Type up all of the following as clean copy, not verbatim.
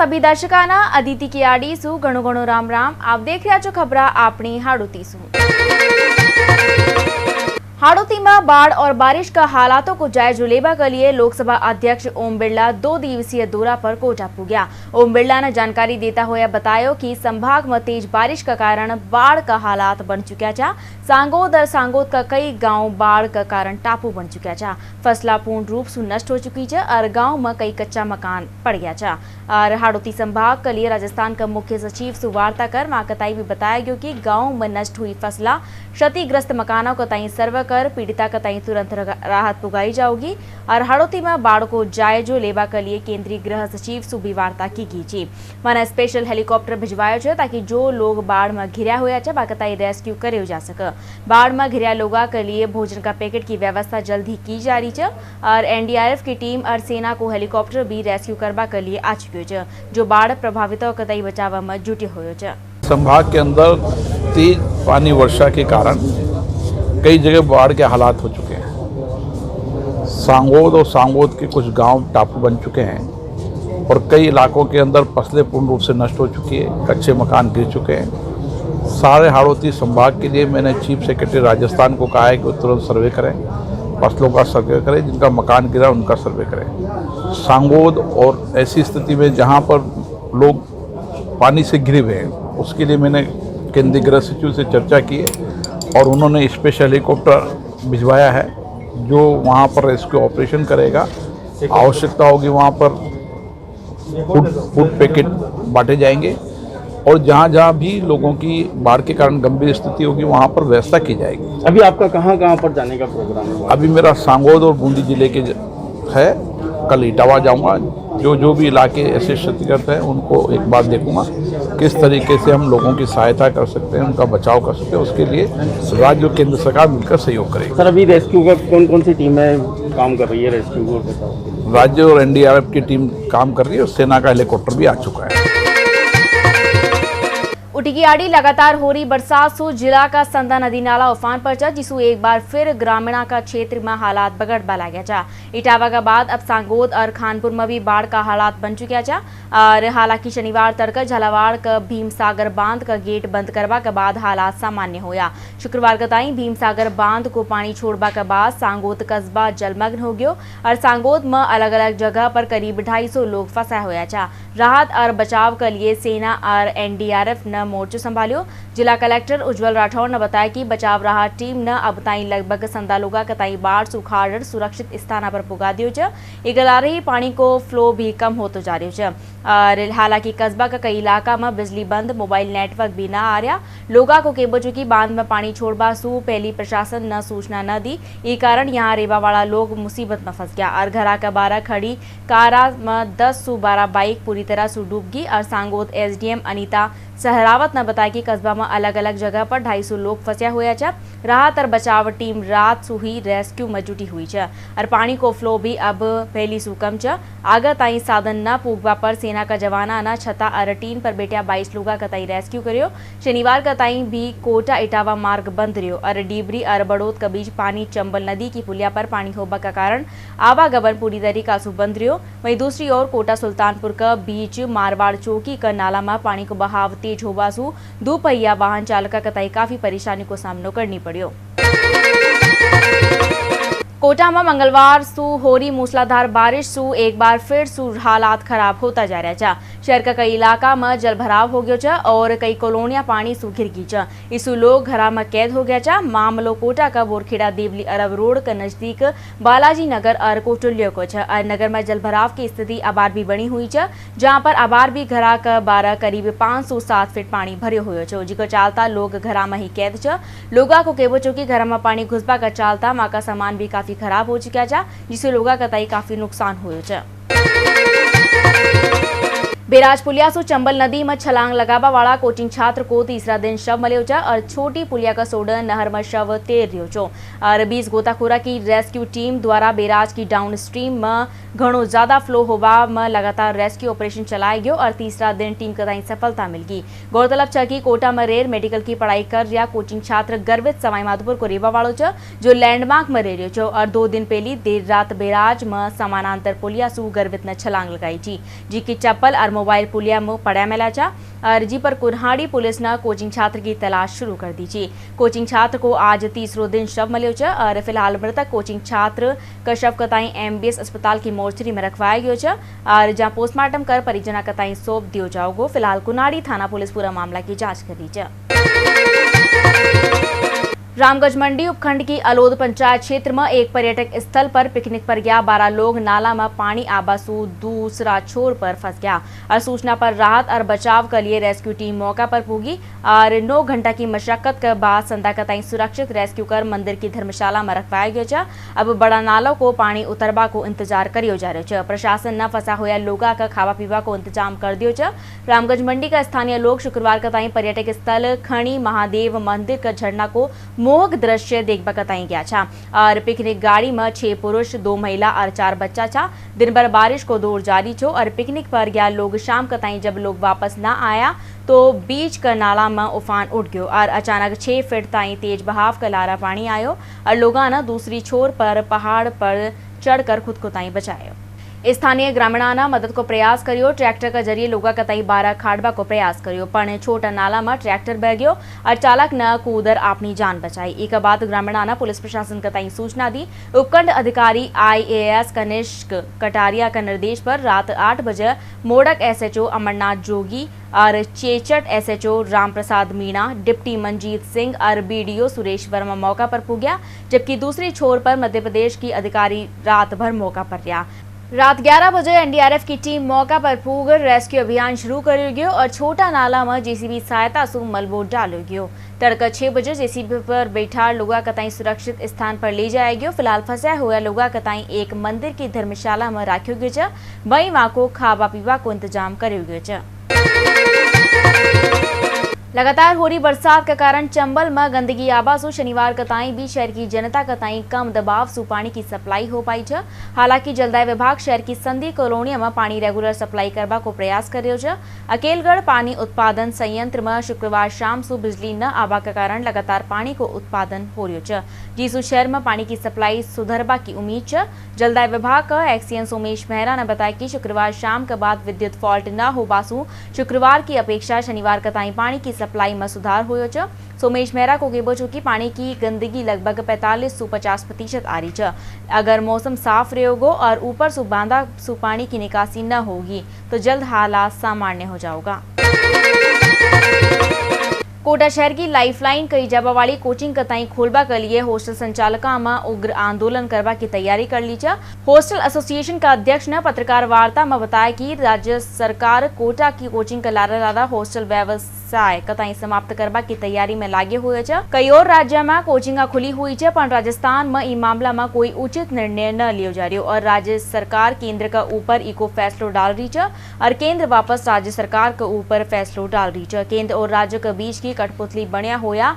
सभी दर्शकाना अदिति कियाड़ी सु घणो घणो राम राम। आप देख रहा છો खबरा अपनी हाड़ोती सु। हाड़ोती में बाढ़ और बारिश का हालातों को जायजा लेने के लिए लोकसभा अध्यक्ष ओम बिरला 2 दिवसीय दौरा पर कोटा पुग्या। ओम बिरला ने जानकारी देता हुए बताया कि संभाग में तेज बारिश का कारण बाढ़ का हालात बन चुका है। सांगोद और सांगोद का कई गांव बाढ़ का कारण टापू बन चुका है। फसला पूर्ण रूप से नष्ट हो चुकी है और गांव में कई कच्चा मकान पड़ गया है। और हाड़ोती संभाग के लिए राजस्थान का मुख्य सचिव से वार्ता कर माकताई भी बताया गया कि गांव में नष्ट हुई फसला क्षतिग्रस्त मकानों को तई सर्वे कर पीड़िता का तई तुरंत राहत पुगाई जाओगी। और हाड़ोती में बाढ़ को जायजो लेवा के लिए केंद्रीय गृह सचिव से भी वार्ता की गई। मैंने स्पेशल हेलीकॉप्टर भिजवायो है ताकि जो लोग बाढ़ में घिरा हुआ है बाकताई रेस्क्यू करे जा सके। बाढ़ में घिरा लोगों के लिए भोजन का पैकेट की व्यवस्था जल्द ही की जा रही है। और एनडीआरएफ की टीम और सेना को हेलीकॉप्टर भी रेस्क्यू करवा के लिए आ चुकी है जो बाढ़ प्रभावितों को तई बचाव में जुटे हुए है। संभाग के अंदर तेज पानी वर्षा के कारण कई जगह बाढ़ के हालात हो चुके हैं। सांगोद और सांगोद के कुछ गांव टापू बन चुके हैं और कई इलाकों के अंदर फसलें पूर्ण रूप से नष्ट हो चुकी है, कच्चे मकान गिर चुके हैं। सारे हाड़ोती संभाग के लिए मैंने चीफ सेक्रेटरी राजस्थान को कहा है कि वो तुरंत सर्वे करें, फसलों का सर्वे करें, जिनका मकान गिरा उनका सर्वे करें। सांगोद और ऐसी स्थिति में जहाँ पर लोग पानी से घिरे हुए हैं उसके लिए मैंने केंद्रीय गृह सचिव से चर्चा की है और उन्होंने स्पेशल हेलीकॉप्टर भिजवाया है जो वहाँ पर रेस्क्यू ऑपरेशन करेगा। आवश्यकता होगी वहाँ पर फूड पैकेट बांटे जाएंगे और जहाँ भी लोगों की बाढ़ के कारण गंभीर स्थिति होगी वहाँ पर व्यवस्था की जाएगी। अभी आपका कहाँ पर जाने का प्रोग्राम है? अभी मेरा सांगोद और बूंदी जिले के है, कल इटावा जाऊँगा। जो भी इलाके ऐसे क्षतिग्रस्त हैं उनको एक बार देखूंगा किस तरीके से हम लोगों की सहायता कर सकते हैं, उनका बचाव कर सकते हैं। उसके लिए राज्य और केंद्र सरकार मिलकर सहयोग करेगी। सर अभी रेस्क्यू का कौन सी टीम है काम कर रही है रेस्क्यू को? राज्य और एनडीआरएफ की टीम काम कर रही है और सेना का हेलीकॉप्टर भी आ चुका है। उटिकियाड़ी लगातार हो रही बरसात से जिला का संदा नदी नाला उफान पर जा जिसु एक बार फिर ग्रामीणा का क्षेत्र में हालात बगड़ बला गया जा। इटावा के बाद अब सांगोद और खानपुर में भी बाढ़ का हालात बन चुका जा। और हालांकि शनिवार तड़का झालावाड़ का भीमसागर बांध का गेट बंद करवा के बाद हालात सामान्य होया। शुक्रवार का ताई भीमसागर बांध को पानी छोड़वा के बाद सांगोद कस्बा जलमग्न हो गयो और सांगोद में अलग अलग जगह पर करीब 250 लोग फंसा हुआ जा। राहत और बचाव के लिए सेना और एनडीआरएफ ने मोर्चो संभालियो। जिला कलेक्टर उज्जवल राठौर ने बताया कि बचाव राहत टीम ने अब ताई लगभग 100 लोगों का ताई बाढ़ सुखाड़ सुरक्षित स्थान पर पुगा दियो छ। इगला रही पानी को फ्लो भी कम होतो जा रही है। और हालांकि कस्बा का कई इलाका में बिजली बंद, मोबाइल नेटवर्क भी ना आ रहा। लोगों को केबो चुकी बांध में पानी छोड़वा सु पहली प्रशासन न सूचना न दी। ई कारण यहाँ रेवा वाला लोग मुसीबत में फंस गया और घरा का 12 खड़ी कारा में 10 से 12 बाइक पूरी तरह से डूब गई। और सांगोद एसडीएम अनीता सहरावत ने बताया कि कस्बा में अलग अलग जगह पर 250 लोग फंसा हुआ है। राहत और बचाव टीम रात से ही रेस्क्यू में जुटी हुई है और पानी को फ्लो भी अब पहली सु कम है। आगे ताई साधन न पूगवा पर सेना का जवाना न छता और टीन पर बेटिया 22 लोगों का ताई रेस्क्यू करियो। शनिवार का ताई भी कोटा इटावा मार्ग बंद रहो और डीबरी और बड़ौद के बीच पानी चंबल नदी की पुलिया पर पानी होबा का कारण आवागमन पूरी तरीका से बंद रहो। वहीं दूसरी ओर कोटा सुल्तानपुर के बीच मारवाड़ चौकी का नाला में पानी को बहाव तेज होबा सु दोपहिया वाहन चालक का ताई काफी परेशानी को सामना करनी पड़ियो। कोटा में मंगलवार सु हो रही मूसलाधार बारिश सु एक बार फिर सु हालात खराब होता जा रहा है। शहर का कई इलाका में जल भराव हो गया और कई कॉलोनियां पानी सु घिर गई। इसु लोग घरा में कैद हो गया। मामलो कोटा का बोरखेड़ा देवली अरब रोड के नजदीक बालाजी नगर और कोटुल्य को और नगर में जल भराव की स्थिति अबार भी बनी हुई है, जहां पर अबार भी घरा का 12 करीब 507 फीट पानी भरियो हुए जिको चालता लोग घरा में ही कैद छ। लोगा को केबो चौकी घर में पानी घुसबा का चालता माँ का सामान भी काफी खराब हो चुका है जिससे लोगों का ताई काफी नुकसान हुआ है। बेराज पुलिया सु चंबल नदी में छलांग लगावा वाला कोचिंग छात्र को तीसरा दिन शव मिलो छ और छोटी पुलिया का सोडन नहर में शव तैर रियो छो। और 20 गोताखोरा की रेस्क्यू टीम द्वारा बेराज की डाउन स्ट्रीम में घणो ज्यादा फ्लो होवा में लगातार रेस्क्यू ऑपरेशन चलाया गयो और तीसरा दिन टीम को ताई सफलता मिल गई। गौरतलब छ कि कोटा में रेर मेडिकल की पढ़ाई कर रहा कोचिंग छात्र गर्वित सवाई माधोपुर को रेवा वालों छ जो लैंडमार्क में रह रहो और 2 दिन पहले देर रात बेराज में समानांतर पुलिया सु गर्वित ने छलांग लगाई थी जी की चप्पल और मोबाइल पुलिया में पड़ा मिला चा और जी पर कुन्हाड़ी पुलिस ने कोचिंग छात्र की तलाश शुरू कर दी थी। कोचिंग छात्र को आज तीसरो दिन शव मिलो च और फिलहाल मृतक कोचिंग छात्र का शव कताई MBS अस्पताल की मोर्चरी में रखवाया गयो च और जहां पोस्टमार्टम कर परिजना कताई सौंप दियो जाओगो। फिलहाल कुन्हाड़ी थाना पुलिस पूरा मामला की जांच कर रही है। रामगंज मंडी उपखंड की अलोद पंचायत क्षेत्र में एक पर्यटक स्थल पर पिकनिक पर गया 12 लोग नाला में पानी आबासू दूसरा छोर पर फंस गया और सूचना पर राहत और बचाव के लिए रेस्क्यू टीम मौका पर पहुंची और 9 घंटा की मशक्कत के बाद संदा कताई सुरक्षित रेस्क्यू कर मंदिर की धर्मशाला में रखवाया गया। अब बड़ा नालों को पानी उतरबा को इंतजार करियो जा रहा है। प्रशासन न फंसा हुआ लोगा का खावा पीवा को इंतजाम कर दियो च। रामगंज मंडी का स्थानीय लोग शुक्रवार कताई पर्यटक स्थल खणी महादेव मंदिर का झरना को मोहक दृश्य देखबा कताई गया था और पिकनिक गाड़ी में 6 पुरुष 2 महिला और 4 बच्चा था। दिन भर बारिश को दौर जारी छो और पिकनिक पर गया लोग शाम कताई जब लोग वापस ना आया तो बीच का नाला में उफान उठ गयो और अचानक 6 फीट ताई तेज बहाव का लारा पानी आयो और लोगा ने दूसरी छोर पर पहाड़ पर चढ़कर खुद को ताई बचायो। स्थानीय ग्रामीणा मदद को प्रयास करियो। ट्रैक्टर का जरिए लोगा कताई 12 खाड़बा को प्रयास करियो पण छोटा नाला में ट्रैक्टर बह गयो और चालक न कूदर अपनी जान बचाई। एक बाद ग्रामीणा पुलिस प्रशासन कताई सूचना दी। उपखंड अधिकारी IAS कनिष्क कटारिया का निर्देश पर रात 8 बजे मोड़क SHO अमरनाथ जोगी और चेचट SHO राम प्रसाद मीणा डिप्टी मंजीत सिंह और BDO सुरेश वर्मा मौका पर पुग्या जबकि दूसरी छोर पर मध्य प्रदेश की अधिकारी रात भर मौका पर रहा। रात 11 बजे NDRF की टीम मौका पर पूग रेस्क्यू अभियान शुरू करो गयो और छोटा नाला में JCB सहायता से मलबो डालो गयो। तड़का 6 बजे JCB पर बैठा लोगा कताई सुरक्षित स्थान पर ले जाया गयो। फिलहाल फंसा हुआ लोगा कताई एक मंदिर की धर्मशाला में राख्यो गयो च। वहीं वहां को खावा पीवा को इंतजाम करो गयो च। लगातार हो रही बरसात के कारण चंबल में गंदगी आबासु शनिवार कताई भी शहर की जनता कताई कम दबाव सु पानी की सप्लाई हो पाई है। हालांकि जलदाय विभाग शहर की संधि कॉलोनी में पानी रेगुलर सप्लाई करवा को प्रयास कर रही है। अकेलगढ़ पानी उत्पादन संयंत्र में शुक्रवार शाम सु बिजली न आवा के कारण लगातार पानी को उत्पादन हो रही है जिसु शहर में पानी की सप्लाई सुधरबा की उम्मीद है। जलदाय विभाग का एक्सीएन सोमेश मेहरा ने बताया कि शुक्रवार शाम के बाद विद्युत फॉल्ट न हो बासु शुक्रवार की अपेक्षा शनिवार कताई पानी की सप्लाई में सुधार हुयो छ। सोमेश मेहरा को केबो चुकी पानी की गंदगी लगभग 45 से 50% आ रही है। अगर मौसम साफ रहेगो और ऊपर से बांधा सु पानी की निकासी न होगी तो जल्द हालात सामान्य हो जाएगा। कोटा शहर की लाइफलाइन कई जगह वाली कोचिंग कताई खोलबा के लिए हॉस्टल संचालका में उग्र आंदोलन करवा की तैयारी कर ली है। हॉस्टल एसोसिएशन का अध्यक्ष ने पत्रकार वार्ता में बताया कि राज्य सरकार कोटा की कोचिंग का लारा हॉस्टल व्यवसाय कताई समाप्त करवा की तैयारी में लागे हुए है। कई और राज्य में कोचिंग खुली हुई है पर राजस्थान में इ मामला में कोई उचित निर्णय न लियो जा रही और राज्य सरकार केंद्र का ऊपर इको फैसलो डाल रही है और केंद्र वापस राज्य सरकार के ऊपर फैसलो डाल रही है। केंद्र और राज्य के बीच की कठपुतली बनिया होया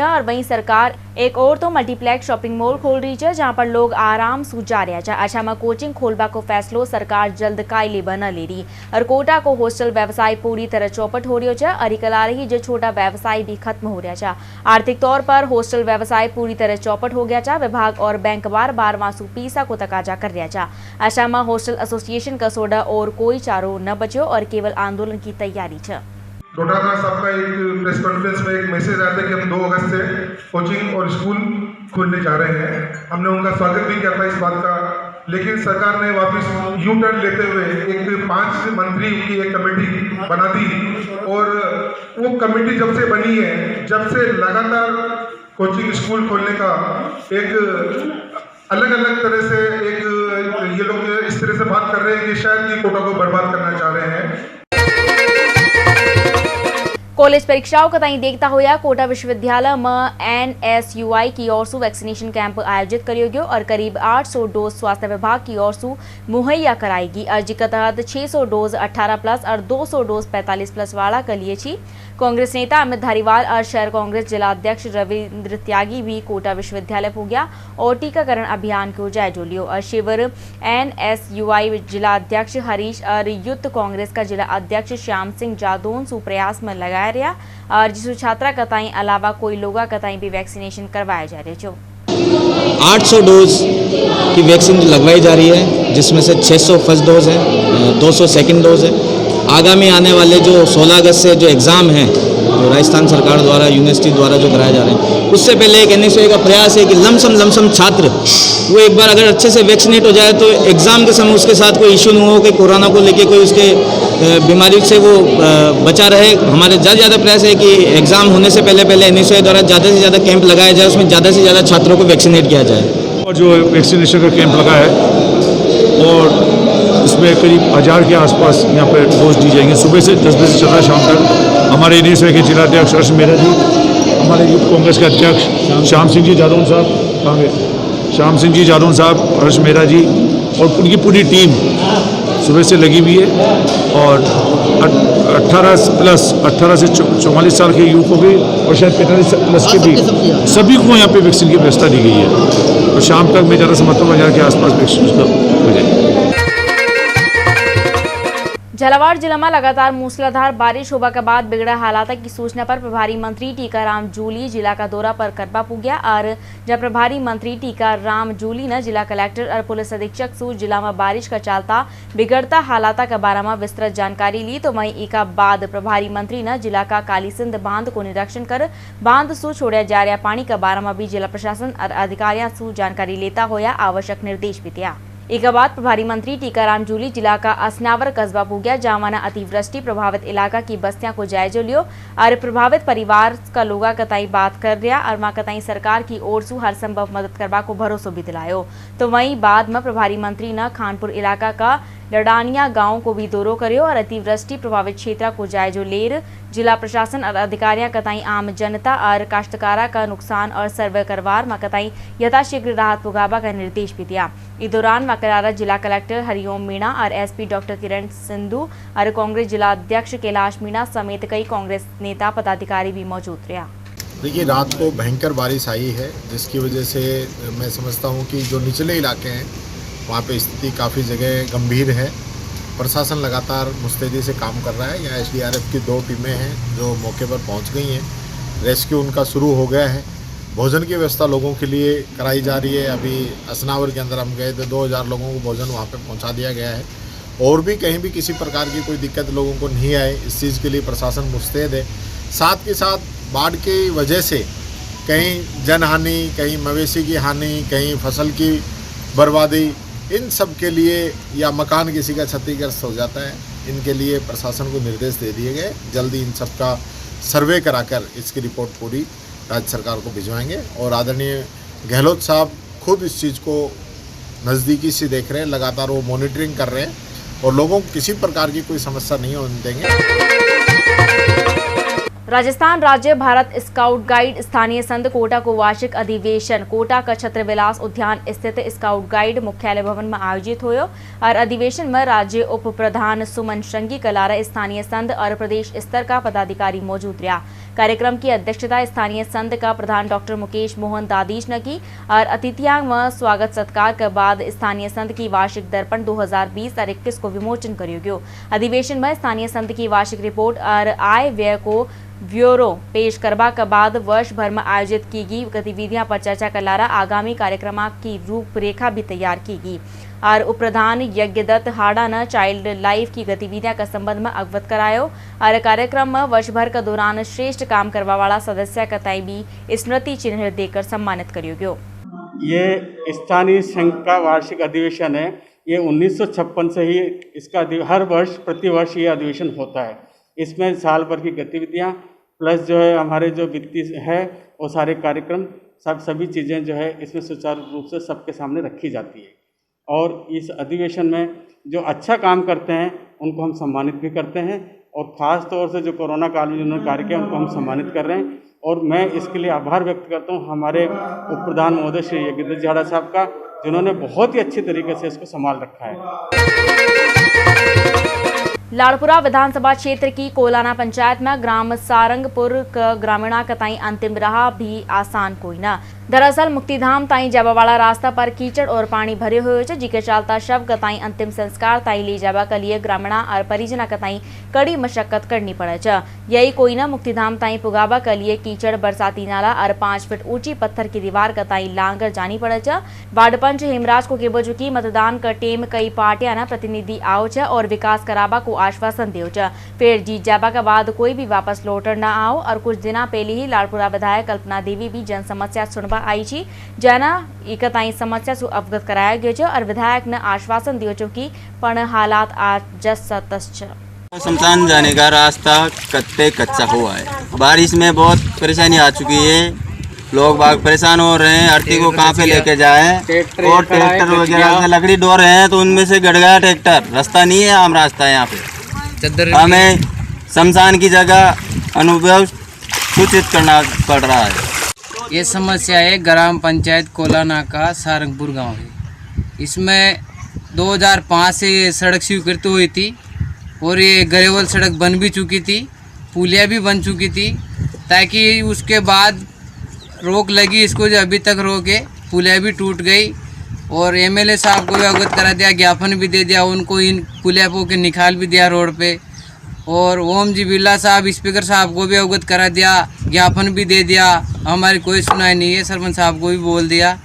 और वहीं सरकार एक और तो मल्टीप्लेक्स शॉपिंग मॉल खोल रही है जहां पर लोग आराम से जा रहा है। अच्छा में कोचिंग खोलबा को फैसलो सरकार जल्द कायले बना ले रही और कोटा को हॉस्टल व्यवसाय पूरी तरह चौपट हो रही है और कला रही जो छोटा व्यवसाय भी खत्म हो रहा है। आर्थिक तौर पर हॉस्टल व्यवसाय पूरी तरह चौपट हो गया है। विभाग और बैंक बार वासु पीसा को तकाजा कर रहा है। अच्छा में हॉस्टल एसोसिएशन का सोडा और कोई चारो न बचो और केवल आंदोलन की तैयारी है। डोडाना साहब का एक प्रेस कॉन्फ्रेंस में एक मैसेज आया था कि हम 2 अगस्त से कोचिंग और स्कूल खोलने जा रहे हैं। हमने उनका स्वागत भी किया था इस बात का, लेकिन सरकार ने वापस यू टर्न लेते हुए एक 5 मंत्री की एक कमेटी बना दी और वो कमेटी जब से बनी है जब से लगातार कोचिंग स्कूल खोलने का एक अलग अलग तरह से एक ये लोग इस तरह से बात कर रहे हैं कि शायद ये कोटा को बर्बाद करना चाह रहे हैं। कॉलेज परीक्षाओं का तई देखता हुआ कोटा विश्वविद्यालय में NSUI की ओर से वैक्सीनेशन कैंप आयोजित करियो गयो और करीब 800 डोज स्वास्थ्य विभाग की ओर से मुहैया कराएगी। अर्जी के तहत 600 डोज 18+ और 200 डोज 45+ वाला के लिए छी। कांग्रेस नेता अमित धारीवाल और शहर कांग्रेस जिला अध्यक्ष रविंद्र त्यागी भी कोटा विश्वविद्यालय पहुंचा और टीकाकरण अभियान को जायजो लियो और शिविर NSUI जिला अध्यक्ष हरीश और युद्ध कांग्रेस का जिला अध्यक्ष श्याम सिंह जादौन सु प्रयास में लगाया रहा और जिसु छात्रा कताई अलावा कोई लोगा कताई भी वैक्सीनेशन करवाया जा रहे जो 800 डोज की वैक्सीन लगवाई जा रही है जिसमें से 600 फर्स्ट डोज है, 200 सेकंड डोज है आगामी आने वाले जो 16 अगस्त से जो एग्ज़ाम हैं जो राजस्थान सरकार द्वारा यूनिवर्सिटी द्वारा जो कराए जा रहे हैं, उससे पहले एक NSOA का प्रयास है कि लमसम छात्र वो एक बार अगर अच्छे से वैक्सीनेट हो जाए तो एग्ज़ाम के समय उसके साथ कोई इशू नहीं हो कि कोरोना को लेके कोई उसके बीमारी से वो बचा रहे। हमारे ज़्यादा प्रयास है कि एग्ज़ाम होने से पहले NSOA द्वारा ज़्यादा से ज़्यादा कैंप लगाया जाए, उसमें ज़्यादा से ज़्यादा छात्रों को वैक्सीनेट किया जाए। और जो वैक्सीनेशन का कैंप लगा है और इसमें करीब 1000 के आसपास यहाँ पर डोज दी जाएंगे। सुबह से 10 बजे से चल रहा है शाम तक। हमारे NSOA के जिलाध्यक्ष हर्ष मेहरा जी, हमारे यूथ कांग्रेस के अध्यक्ष श्याम सिंह जी जादौन साहब, हर्ष मेहरा जी और उनकी पूरी टीम सुबह से लगी हुई है। और 18 से 44 साल के युवकों की और शायद 45 प्लस के भी सभी को यहाँ पे वैक्सीन की व्यवस्था दी गई है। और शाम तक मैं ज़्यादा समझता हूँ 1000 के आसपास वैक्सीन हो जाएगी। झालावाड़ जिला में लगातार मूसलाधार बारिश होने के बाद बिगड़ा हालात की सूचना पर प्रभारी मंत्री टीकाराम जूली जिला का दौरा पर करबा पुग्या और जब प्रभारी मंत्री टीकाराम जूली ने जिला कलेक्टर और पुलिस अधीक्षक से जिला में बारिश का चलता बिगड़ता हालात के बारे में विस्तृत जानकारी ली, तो वहीं एक बाद प्रभारी मंत्री ने जिला का कालीसिंध बांध को निरीक्षण कर बांध से छोड़ा जा रहा पानी के बारे में भी जिला प्रशासन और अधिकारियों से जानकारी लेता हुआ आवश्यक निर्देश भी दिया। एक बाद प्रभारी मंत्री टीकाराम जूली जिला का असनावर कस्बा पुग्या, जहाँ अतिवृष्टि प्रभावित इलाका की बस्तियां को जायजा लियो और प्रभावित परिवार का लोगा कताई बात कर रहा और माँ कताई सरकार की ओर से हर संभव मदद करवा को भरोसा भी दिलायो। तो वहीं बाद में प्रभारी मंत्री ने खानपुर इलाका का लडानिया गांव को भी दौरो करियो और अतिवृष्टि प्रभावित क्षेत्र को जायजो लेर जिला प्रशासन और अधिकारियों कताई आम जनता और काश्तकारा का नुकसान और सर्वे करवार में कताई यथाशीघ्र राहत पुगाबा का निर्देश भी दिया। इस दौरान मकरारा जिला कलेक्टर हरिओम मीणा और SP डॉक्टर किरण सिंधु और कांग्रेस जिला अध्यक्ष कैलाश मीणा समेत कई कांग्रेस नेता पदाधिकारी भी मौजूद रहा। देखिए, रात को भयंकर बारिश आई है जिसकी वजह से मैं समझता हूँ कि जो निचले इलाके हैं वहाँ पे स्थिति काफ़ी जगह गंभीर है। प्रशासन लगातार मुस्तैदी से काम कर रहा है। यहाँ SDRF की 2 टीमें हैं जो मौके पर पहुँच गई हैं। रेस्क्यू उनका शुरू हो गया है। भोजन की व्यवस्था लोगों के लिए कराई जा रही है। अभी असनावर के अंदर हम गए तो 2000 लोगों को भोजन वहाँ पे पहुँचा दिया गया है। और भी कहीं भी किसी प्रकार की कोई दिक्कत लोगों को नहीं आए, इस चीज़ के लिए प्रशासन मुस्तैद है। साथ के साथ बाढ़ की वजह से कहीं जनहानि, कहीं मवेशी की हानि, कहीं फसल की बर्बादी, इन सब के लिए या मकान किसी का क्षतिग्रस्त हो जाता है, इनके लिए प्रशासन को निर्देश दे दिए गए। जल्दी इन सब का सर्वे कराकर इसकी रिपोर्ट पूरी राज्य सरकार को भिजवाएंगे। और आदरणीय गहलोत साहब खुद इस चीज़ को नज़दीकी से देख रहे हैं, लगातार वो मॉनिटरिंग कर रहे हैं और लोगों को किसी प्रकार की कोई समस्या नहीं होने देंगे। राजस्थान राज्य भारत स्काउट गाइड स्थानीय संघ कोटा को वार्षिक अधिवेशन कोटा का छत्रविलास उद्यान स्थित स्काउट गाइड मुख्यालय भवन में आयोजित हुआ और अधिवेशन में राज्य उप प्रधान सुमन शंगी कलारा स्थानीय संघ और प्रदेश स्तर का पदाधिकारी मौजूद रहा। कार्यक्रम की अध्यक्षता स्थानीय संघ का प्रधान डॉक्टर मुकेश मोहन दादीश ने की और अतिथियां व स्वागत सत्कार के बाद स्थानीय संघ की वार्षिक दर्पण 2020 और 21 को विमोचन करियो गयो। अधिवेशन में स्थानीय संघ की वार्षिक रिपोर्ट और आय व्यय को ब्यूरो पेश करवा के बाद वर्ष भर में आयोजित की गई गतिविधियां पर चर्चा करारा आगामी कार्यक्रम की रूपरेखा भी तैयार की गई और उप प्रधान यज्ञदत्त हाड़ा ने चाइल्ड लाइफ की गतिविधियां का संबंध में अवगत करायो और कार्यक्रम में वर्ष भर के दौरान श्रेष्ठ काम करवा वाला सदस्य का तय भी स्मृति चिन्ह देकर सम्मानित करियो गयो। ये स्थानीय संघ का वार्षिक अधिवेशन है। ये 1956 से ही इसका हर वर्ष प्रतिवर्ष ये अधिवेशन होता है। इसमें साल भर की गतिविधियां प्लस जो है हमारे जो वित्तीय है वो सारे कार्यक्रम सभी चीज़ें जो है इसमें सुचारू रूप से सबके सामने रखी जाती है। और इस अधिवेशन में जो अच्छा काम करते हैं उनको हम सम्मानित भी करते हैं और ख़ास तौर से जो कोरोना काल में जिन्होंने कार्य किया उनको हम सम्मानित कर रहे हैं। और मैं इसके लिए आभार व्यक्त करता हूँ हमारे उप प्रधान महोदय श्री यज्ञदत्त झाड़ा साहब का, जिन्होंने बहुत ही अच्छी तरीके से इसको संभाल रखा है। लाड़पुरा विधानसभा क्षेत्र की कोलाना पंचायत में ग्राम सारंगपुर का ग्रामीणा कताई अंतिम रहा भी आसान कोई न। दरअसल मुक्तिधाम ताई जाबावाला रास्ता पर कीचड़ और पानी भरे हुए है, जिके चलता शव का ताई अंतिम संस्कार ताई ले जावा के लिए ग्रामीणा और परिजना का ताई कड़ी मशक्कत करनी पड़े छ। यही कोई न मुक्तिधाम ताई पुगावा के लिए कीचड़, बरसाती नाला और 5 फीट ऊंची पत्थर की दीवार का ताई लांगर जानी पड़े छ। वार्ड पंच हेमराज को केबो की मतदान का टेम कई पार्टियां न प्रतिनिधि आओ छ और विकास कराबा को आश्वासन दियो छ। फिर जीत जाबा के बाद कोई भी वापस लौटर न आओ। और कुछ दिन पहले ही लाड़पुरा विधायक कल्पना देवी भी जन समस्या सुनवा आई छी, जना एक ताई समस्या से अवगत कराया गयो छ और विधायक ने आश्वासन दियो छ कि पण हालात आज जस तस छ। शमशान जाने का रास्ता कच्चा हुआ है, बारिश में बहुत परेशानी आ चुकी है, लोग बाग परेशान हो रहे हैं, आरती को कहाँ पे लेके जाएं और ट्रैक्टर वगैरह से लकड़ी ढो रहे हैं तो उनमें से गड़ गया ट्रैक्टर, रास्ता नहीं है, आम रास्ता है यहाँ पे। हमें शमशान की जगह अनुभव सूचित करना पड़ रहा है। ये समस्या है ग्राम पंचायत कोलाना का सारंगपुर गांव है। इसमें 2005 से ये सड़क स्वीकृत हुई थी और ये गरेवल सड़क बन भी चुकी थी, पुलिया भी बन चुकी थी, ताकि उसके बाद रोक लगी इसको, जो अभी तक रोके पुलिया भी टूट गई और एमएलए साहब को भी अवगत करा दिया, ज्ञापन भी दे दिया उनको, इन पुलिया को के निकाल भी दिया रोड पे। और ओम जी बिरला साहब स्पीकर साहब को भी अवगत करा दिया, ज्ञापन भी दे दिया, हमारी कोई सुनाई नहीं है, सरपंच साहब को भी बोल दिया।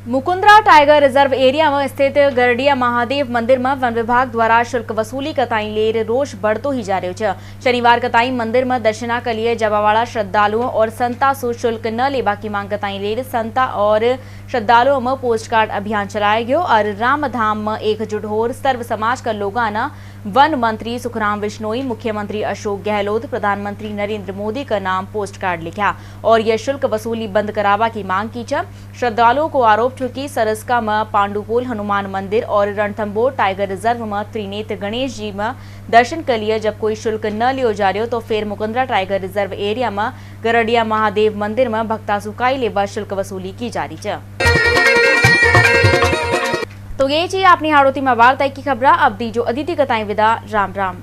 मुकुंदरा टाइगर रिजर्व एरिया में स्थित गरडिया महादेव मंदिर में वन विभाग द्वारा शुल्क वसूली का ताई लेर रोष बढ़तो ही जा रही है। शनिवार का ताई मंदिर में दर्शना के लिए जाबावाला श्रद्धालुओं और संता से शुल्क न लेबा की मांग का ताई लेर संता और श्रद्धालुओं में पोस्ट कार्ड अभियान चलाया गयो और रामधाम में एकजुट होर सर्व समाज का लोग आना वन मंत्री सुखराम बिश्नोई, मुख्यमंत्री अशोक गहलोत, प्रधानमंत्री नरेंद्र मोदी का नाम पोस्ट कार्ड लिखा और यह शुल्क वसूली बंद करावा की मांग की। श्रद्धालुओं को आरोप कि सरस्का में पांडुपोल हनुमान मंदिर और रणथंबोर टाइगर रिजर्व में त्रिनेत्र गणेश जी में दर्शन के लिए जब कोई शुल्क न लियो जा रहे हो तो फिर मुकुंदरा टाइगर रिजर्व एरिया में गरडिया महादेव मंदिर में भक्ता सुकाई लेवा शुल्क वसूली की जा रही है। तो ये चीज अपनी हाड़ोती में वार्ता की खबर अब दी जो अदिति कताई विदा। राम राम।